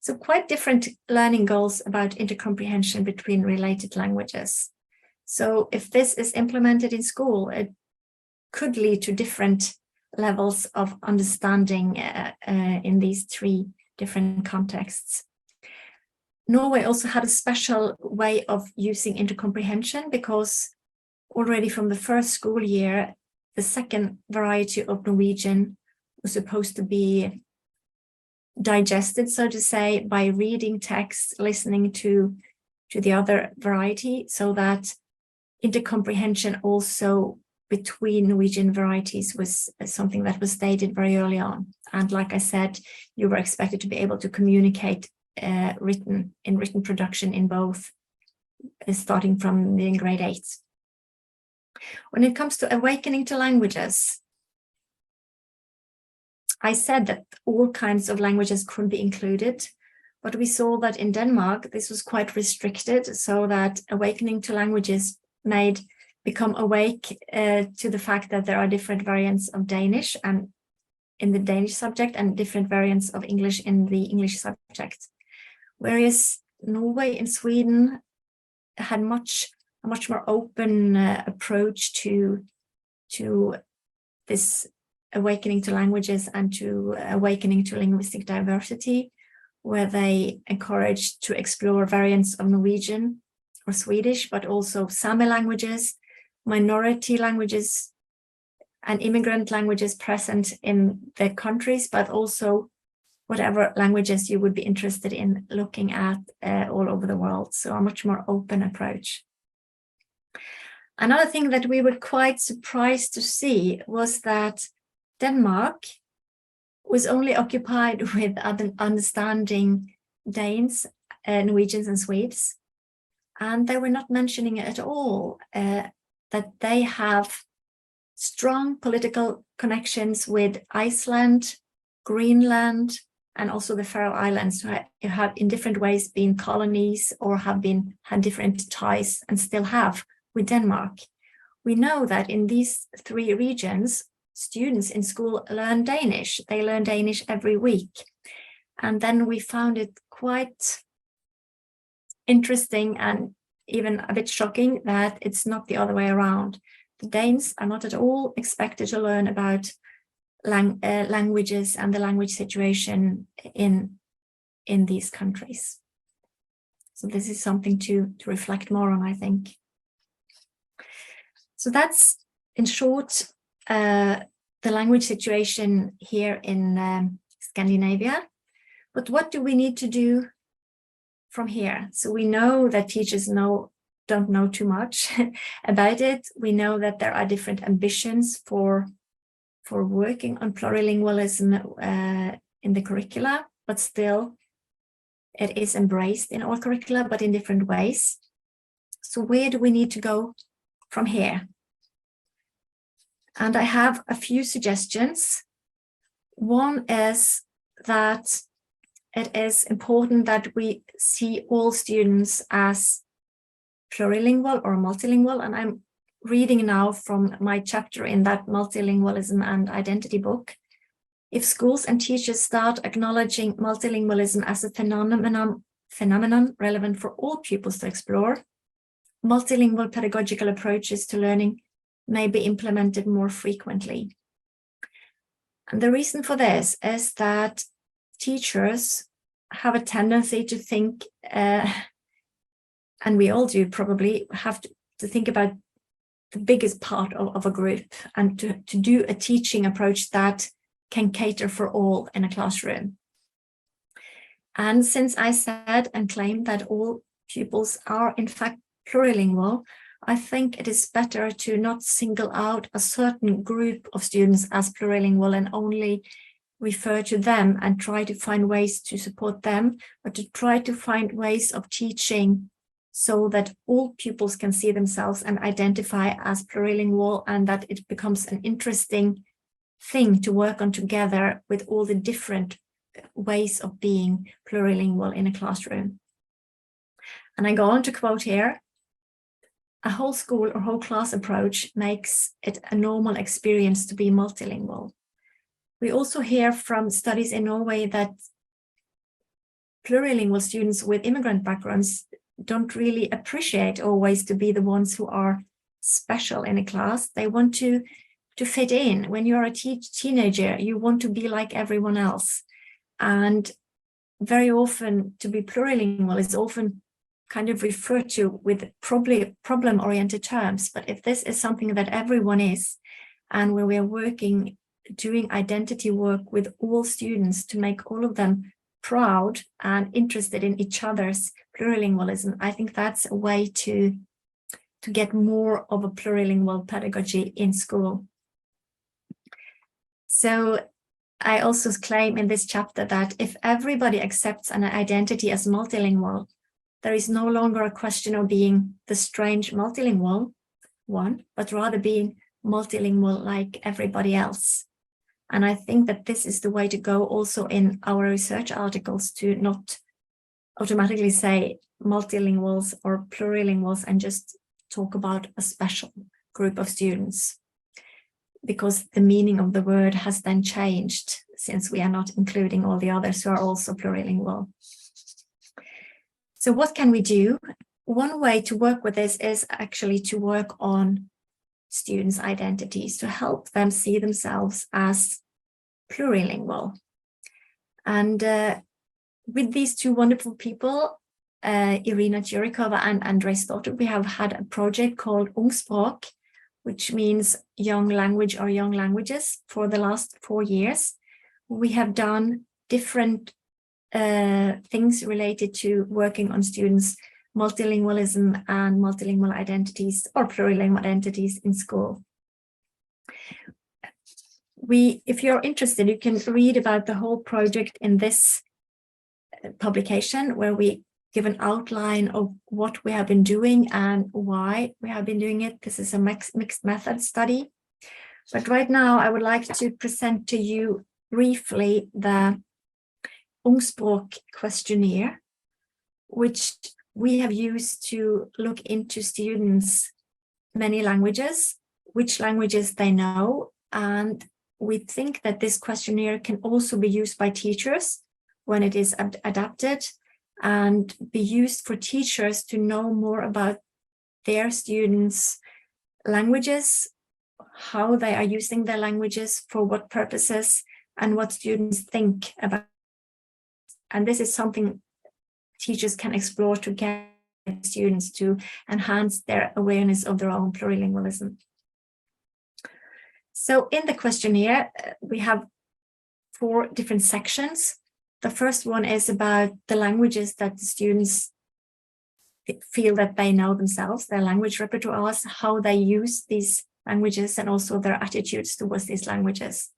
So quite different learning goals about intercomprehension between related languages. So if this is implemented in school, it could lead to different levels of understanding in these 3 different contexts. Norway also had a special way of using intercomprehension, because already from the first school year, the second variety of Norwegian was supposed to be digested, so to say, by reading text, listening to the other variety, so that intercomprehension also between Norwegian varieties was something that was stated very early on. And like I said, you were expected to be able to communicate written production in both, starting from in grade 8. When it comes to awakening to languages, I said that all kinds of languages could be included, but we saw that in Denmark, this was quite restricted, so that awakening to languages made become awake to the fact that there are different variants of Danish and in the Danish subject and different variants of English in the English subject. Whereas Norway and Sweden had a much more open approach to this awakening to languages and to awakening to linguistic diversity, where they encouraged to explore variants of Norwegian or Swedish, but also Sami languages, minority languages, and immigrant languages present in the countries, but also whatever languages you would be interested in looking at all over the world. So a much more open approach. Another thing that we were quite surprised to see was that Denmark was only occupied with understanding Danes, Norwegians and Swedes. And they were not mentioning at all that they have strong political connections with Iceland, Greenland, and also the Faroe Islands, who have in different ways been colonies or have had different ties and still have with Denmark. We know that in these 3 regions, students in school learn Danish. They learn Danish every week. And then we found it quite interesting and even a bit shocking that it's not the other way around. The Danes are not at all expected to learn about languages and the language situation in these countries. So this is something to reflect more on, I think. So that's, in short, the language situation here in Scandinavia. But what do we need to do from here? So we know that teachers don't know too much about it. We know that there are different ambitions for working on plurilingualism in the curricula, but still it is embraced in all curricula, but in different ways. So where do we need to go from here? And I have a few suggestions. One is that it is important that we see all students as plurilingual or multilingual. And I'm reading now from my chapter in that Multilingualism and Identity book. If schools and teachers start acknowledging multilingualism as a phenomenon relevant for all pupils to explore, multilingual pedagogical approaches to learning may be implemented more frequently. And the reason for this is that teachers have a tendency to think, and we all do probably, have to think about the biggest part of a group and to do a teaching approach that can cater for all in a classroom. And since I said and claimed that all pupils are in fact plurilingual, I think it is better to not single out a certain group of students as plurilingual and only refer to them and try to find ways to support them, but to try to find ways of teaching so that all pupils can see themselves and identify as plurilingual, and that it becomes an interesting thing to work on together with all the different ways of being plurilingual in a classroom. And I go on to quote here, a whole school or whole class approach makes it a normal experience to be multilingual. We also hear from studies in Norway that plurilingual students with immigrant backgrounds don't really appreciate always to be the ones who are special in a class. They want to fit in. When you're a teenager, you want to be like everyone else. And very often to be plurilingual is often kind of referred to with probably problem-oriented terms. But if this is something that everyone is, and where we are doing identity work with all students to make all of them proud and interested in each other's plurilingualism, I think that's a way to get more of a plurilingual pedagogy in school. So I also claim in this chapter that if everybody accepts an identity as multilingual, there is no longer a question of being the strange multilingual one, but rather being multilingual like everybody else. And I think that this is the way to go also in our research articles, to not automatically say multilinguals or plurilinguals and just talk about a special group of students, because the meaning of the word has then changed since we are not including all the others who are also plurilingual. So what can we do? One way to work with this is actually to work on students' identities, to help them see themselves as plurilingual. And with these two wonderful people, Irina Jurikova and Andres Stotter, we have had a project called unspok, which means young language or young languages, for the last 4 years. We have done different things related to working on students' multilingualism and multilingual identities or plurilingual identities in school. If you're interested, you can read about the whole project in this publication, where we give an outline of what we have been doing and why we have been doing it. This is a mixed method study. But right now, I would like to present to you briefly the Allspork questionnaire, which we have used to look into students' many languages, which languages they know. And we think that this questionnaire can also be used by teachers when it is adapted, and be used for teachers to know more about their students' languages, how they are using their languages, for what purposes, and what students think about. And this is something teachers can explore to get students to enhance their awareness of their own plurilingualism. So in the questionnaire, we have 4 different sections. The first one is about the languages that the students feel that they know themselves, their language repertoires, how they use these languages, and also their attitudes towards these languages.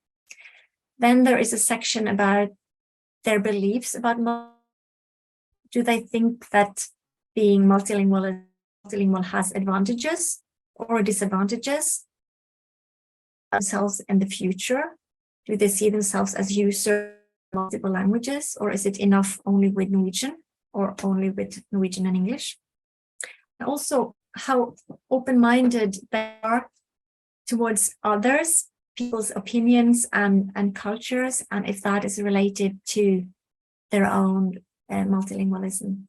Then there is a section about their beliefs about do they think that being multilingual has advantages or disadvantages themselves in the future? Do they see themselves as users of multiple languages, or is it enough only with Norwegian or only with Norwegian and English? And also how open-minded they are towards others, people's opinions and cultures, and if that is related to their own multilingualism.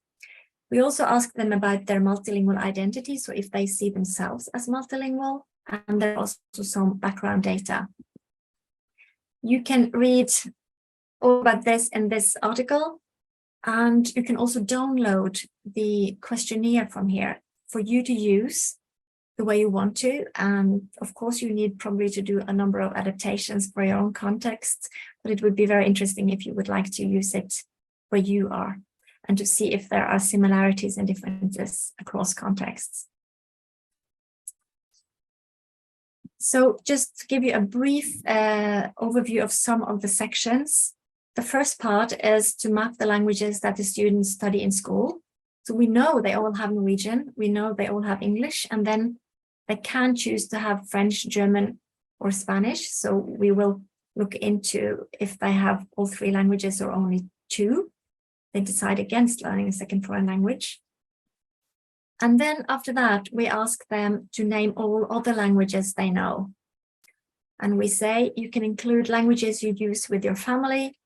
We also ask them about their multilingual identity, so if they see themselves as multilingual, and there are also some background data. You can read all about this in this article, and you can also download the questionnaire from here for you to use the way you want to. And of course, you need probably to do a number of adaptations for your own context, but it would be very interesting if you would like to use it where you are and to see if there are similarities and differences across contexts. So just to give you a brief overview of some of the sections. The first part is to map the languages that the students study in school. So we know they all have Norwegian, we know they all have English, and then they can choose to have French, German, or Spanish. So we will look into if they have all 3 languages or only 2. They decide against learning a second foreign language. And then after that, we ask them to name all other languages they know. And we say you can include languages you use with your family,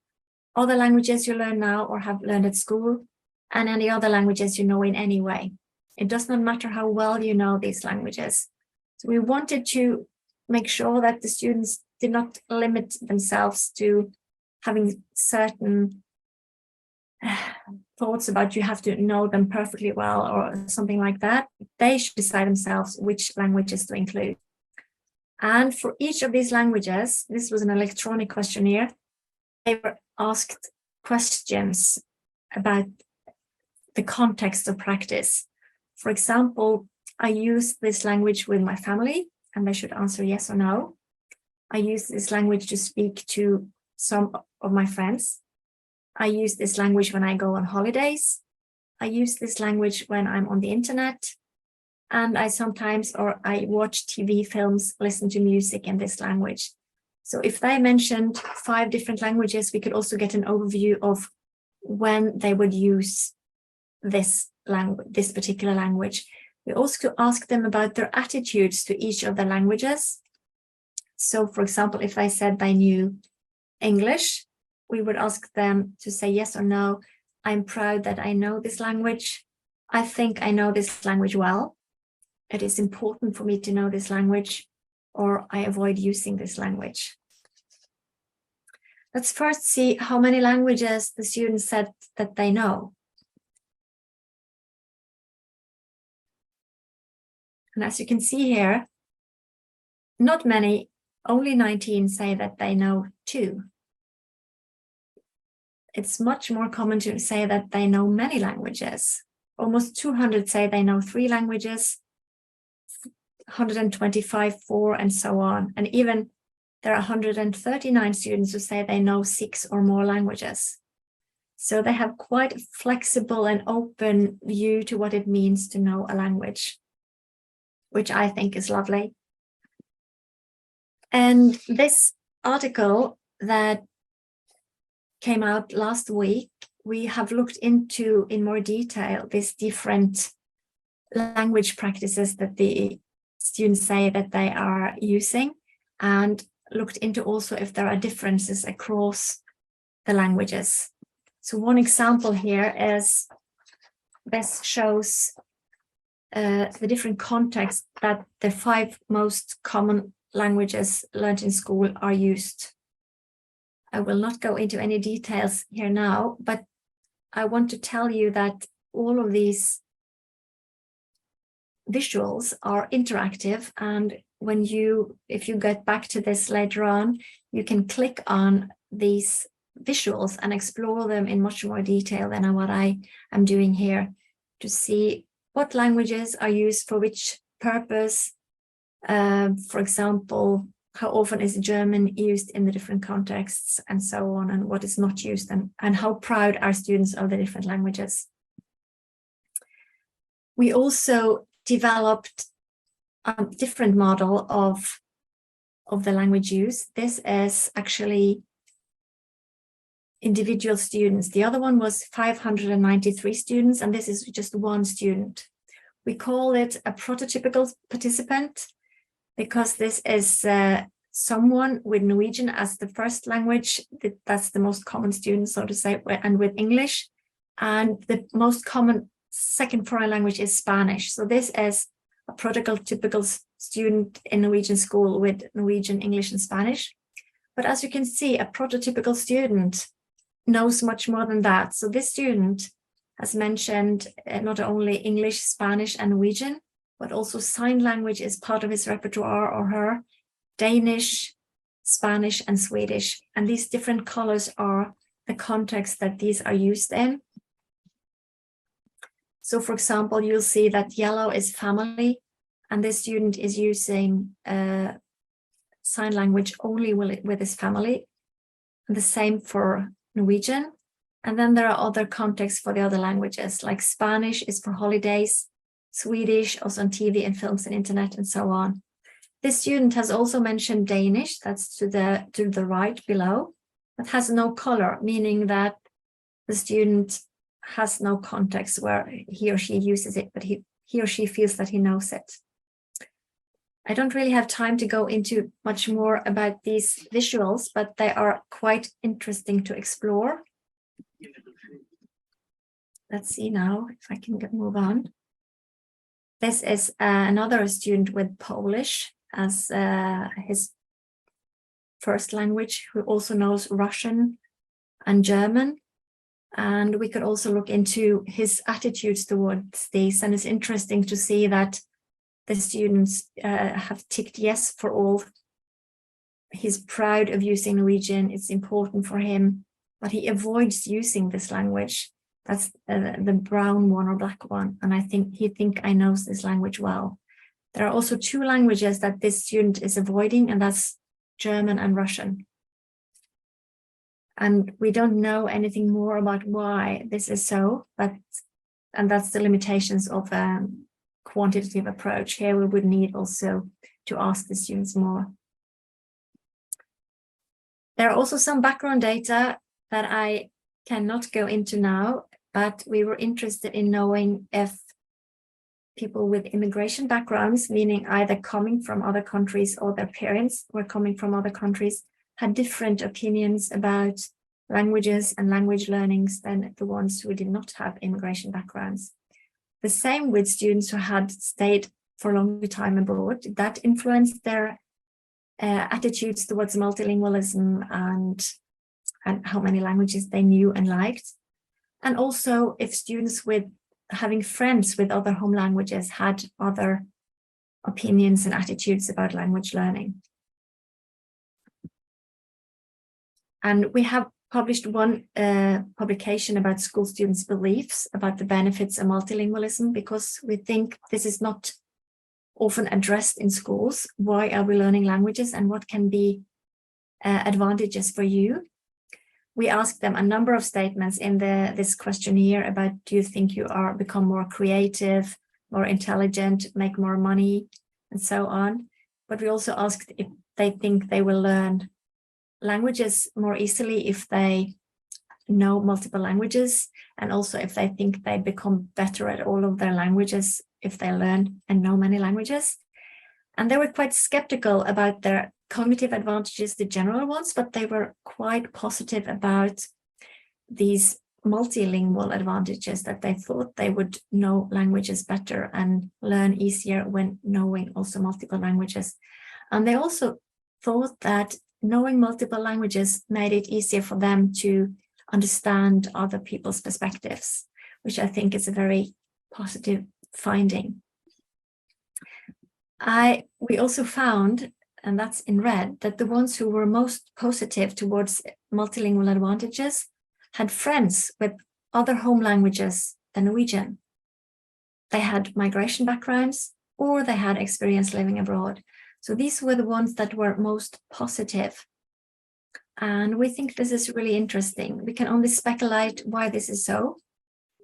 other languages you learn now or have learned at school, and any other languages you know in any way. It does not matter how well you know these languages. So we wanted to make sure that the students did not limit themselves to having certain thoughts about you have to know them perfectly well or something like that. They should decide themselves which languages to include. And for each of these languages, this was an electronic questionnaire, they were asked questions about the context of practice. For example, I use this language with my family, and they should answer yes or no. I use this language to speak to some of my friends. I use this language when I go on holidays. I use this language when I'm on the internet. And I watch TV, films, listen to music in this language. So if they mentioned 5 different languages, we could also get an overview of when they would use this particular language. We also ask them about their attitudes to each of the languages. So for example, if I said they knew English, we would ask them to say yes or no. I'm proud that I know this language. I think I know this language well. It is important for me to know this language, or I avoid using this language. Let's first see how many languages the students said that they know. And as you can see here, not many, only 19 say that they know 2. It's much more common to say that they know many languages. Almost 200 say they know 3 languages, 125, 4, and so on. And even there are 139 students who say they know 6 or more languages. So they have quite a flexible and open view to what it means to know a language, which I think is lovely. And this article that came out last week, we have looked into in more detail these different language practices that the students say that they are using, and looked into also if there are differences across the languages. So one example here is this shows the different contexts that the 5 most common languages learned in school are used. I will not go into any details here now, but I want to tell you that all of these visuals are interactive, and if you get back to this later on, you can click on these visuals and explore them in much more detail than what I am doing here, to see what languages are used for which purpose. For example, how often is German used in the different contexts, and so on, and what is not used, and how proud are students of the different languages. We also developed a different model of the language use. This is actually individual students. The other one was 593 students, and this is just one student. We call it a prototypical participant because this is someone with Norwegian as the first language. That's the most common student, so to say, and with English. And the most common second foreign language is Spanish. So this is a prototypical student in Norwegian school with Norwegian, English, and Spanish. But as you can see, a prototypical student knows much more than that. So this student has mentioned not only English, Spanish, and Norwegian, but also sign language is part of his repertoire, or her, Danish, Spanish, and Swedish. And these different colors are the context that these are used in. So for example, you'll see that yellow is family, and this student is using sign language only with his family. And the same for Norwegian. And then there are other contexts for the other languages, like Spanish is for holidays, Swedish also on TV and films and internet, and so on. This student has also mentioned Danish, that's to the right below, but has no color, meaning that the student has no context where he or she uses it, but he or she feels that he knows it. I don't really have time to go into much more about these visuals, but they are quite interesting to explore. Let's see now if I can move on. This is another student with Polish as his first language, who also knows Russian and German. And we could also look into his attitudes towards these. And it's interesting to see that the students have ticked yes for all. He's proud of using Norwegian. It's important for him, but he avoids using this language. That's the brown one or black one. And he think I knows this language well. There are also 2 languages that this student is avoiding, and that's German and Russian. And we don't know anything more about why this is so, and that's the limitations of a quantitative approach. Here we would need also to ask the students more. There are also some background data that I cannot go into now, but we were interested in knowing if people with immigration backgrounds, meaning either coming from other countries or their parents were coming from other countries, had different opinions about languages and language learnings than the ones who did not have immigration backgrounds. The same with students who had stayed for a longer time abroad. That influenced their attitudes towards multilingualism and how many languages they knew and liked. And also if students with having friends with other home languages had other opinions and attitudes about language learning. And we have published one publication about school students' beliefs about the benefits of multilingualism, because we think this is not often addressed in schools. Why are we learning languages, and what can be advantages for you? We asked them a number of statements in this questionnaire about, do you think you become more creative, more intelligent, make more money, and so on. But we also asked if they think they will learn languages more easily if they know multiple languages, and also if they think they become better at all of their languages if they learn and know many languages. And they were quite skeptical about their cognitive advantages, the general ones, but they were quite positive about these multilingual advantages, that they thought they would know languages better and learn easier when knowing also multiple languages. And they also thought that knowing multiple languages made it easier for them to understand other people's perspectives, which I think is a very positive finding. We also found, and that's in red, that the ones who were most positive towards multilingual advantages had friends with other home languages than Norwegian. They had migration backgrounds or they had experience living abroad. So these were the ones that were most positive. And we think this is really interesting. We can only speculate why this is so,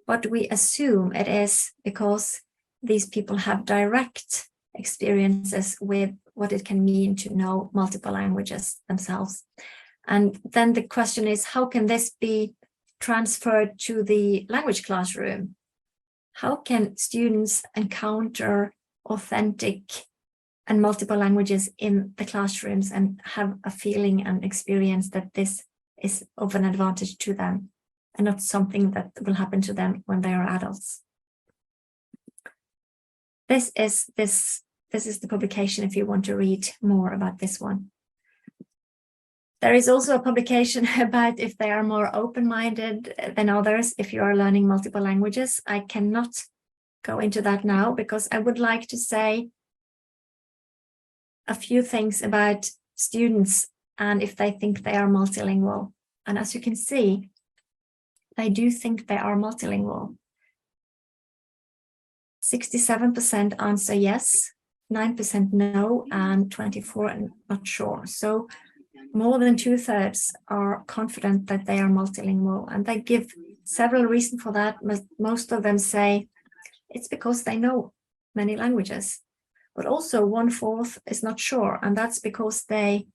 but we assume it is because these people have direct experiences with what it can mean to know multiple languages themselves. And then the question is, how can this be transferred to the language classroom? How can students encounter authentic and multiple languages in the classrooms and have a feeling and experience that this is of an advantage to them and not something that will happen to them when they are adults? This is the publication if you want to read more about this one. There is also a publication about if they are more open-minded than others if you are learning multiple languages. I cannot go into that now because I would like to say a few things about students and if they think they are multilingual. And as you can see, they do think they are multilingual. 67% answer yes, 9% no, and 24% not sure. So more than 2/3 are confident that they are multilingual, and they give several reasons for that. Most of them say it's because they know many languages, but also 1/4 is not sure, and that's because they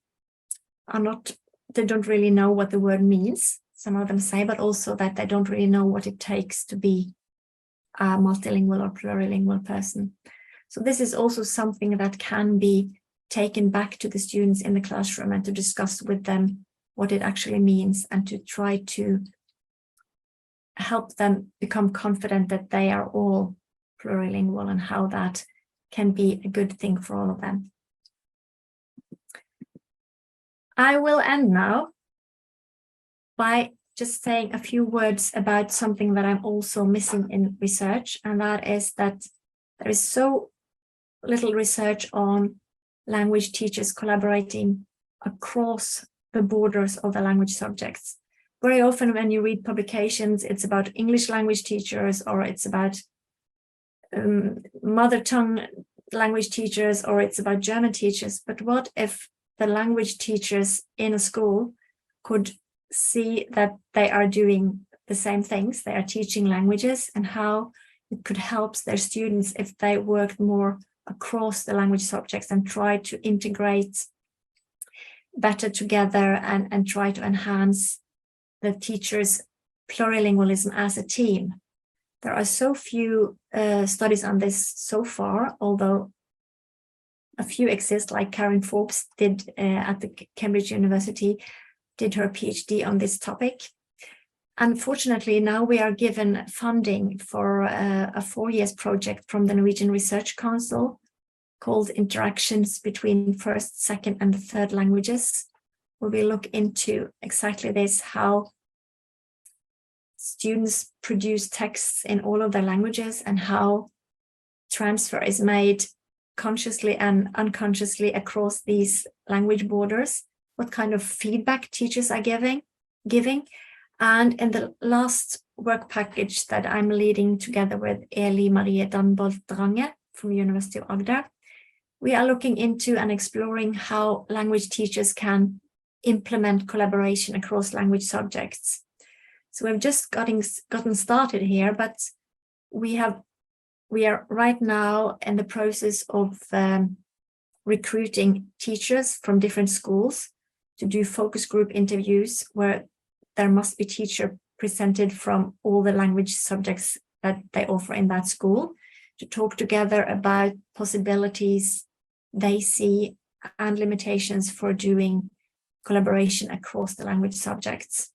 don't really know what the word means. Some of them say, but also that they don't really know what it takes to be a multilingual or plurilingual person. So this is also something that can be taken back to the students in the classroom and to discuss with them what it actually means and to try to help them become confident that they are all plurilingual and how that can be a good thing for all of them. I will end now by just saying a few words about something that I'm also missing in research, and that is that there is so little research on language teachers collaborating across the borders of the language subjects. Very often when you read publications, it's about English language teachers, or it's about mother tongue language teachers, or it's about German teachers. But what if the language teachers in a school could see that they are doing the same things, they are teaching languages, and how it could help their students if they worked more across the language subjects and try to integrate better together and try to enhance the teachers' plurilingualism as a team. There are so few studies on this so far, although a few exist, like Karen Forbes did at the Cambridge University, did her PhD on this topic. Unfortunately, now we are given funding for a 4-year project from the Norwegian Research Council called Interactions Between First, Second, and Third Languages, where we look into exactly this, how students produce texts in all of their languages and how transfer is made consciously and unconsciously across these language borders, what kind of feedback teachers are giving. And in the last work package that I'm leading together with Eli Marie Danbolt Drange from University of Agder, we are looking into and exploring how language teachers can implement collaboration across language subjects. So we've just gotten started here, but we are right now in the process of recruiting teachers from different schools to do focus group interviews where there must be teacher presented from all the language subjects that they offer in that school to talk together about possibilities they see and limitations for doing collaboration across the language subjects.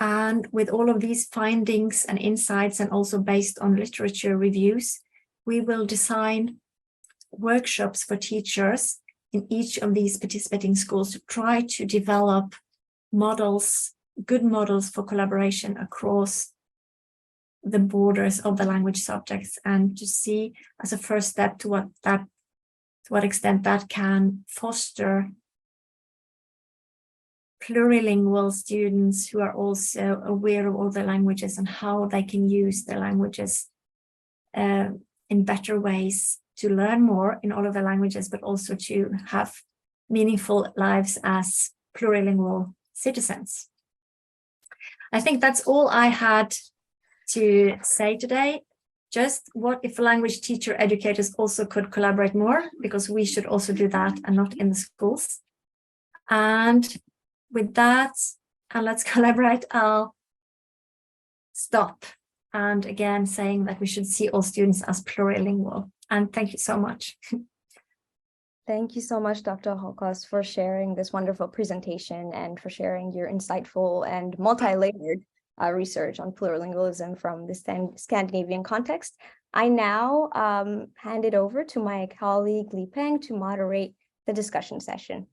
And with all of these findings and insights, and also based on literature reviews, we will design workshops for teachers in each of these participating schools to try to develop models, good models for collaboration across the borders of the language subjects, and to see as a first step to what extent that can foster plurilingual students who are also aware of all the languages and how they can use the languages in better ways to learn more in all of the languages, but also to have meaningful lives as plurilingual citizens. I think that's all I had to say today. Just what if language teacher educators also could collaborate more, because we should also do that and not in the schools. And with that, and let's collaborate, I'll stop. And again, saying that we should see all students as plurilingual. And thank you so much. Thank you so much, Dr. Haukås, for sharing this wonderful presentation and for sharing your insightful and multi-layered research on plurilingualism from the Scandinavian context. I now hand it over to my colleague Li Peng to moderate the discussion session.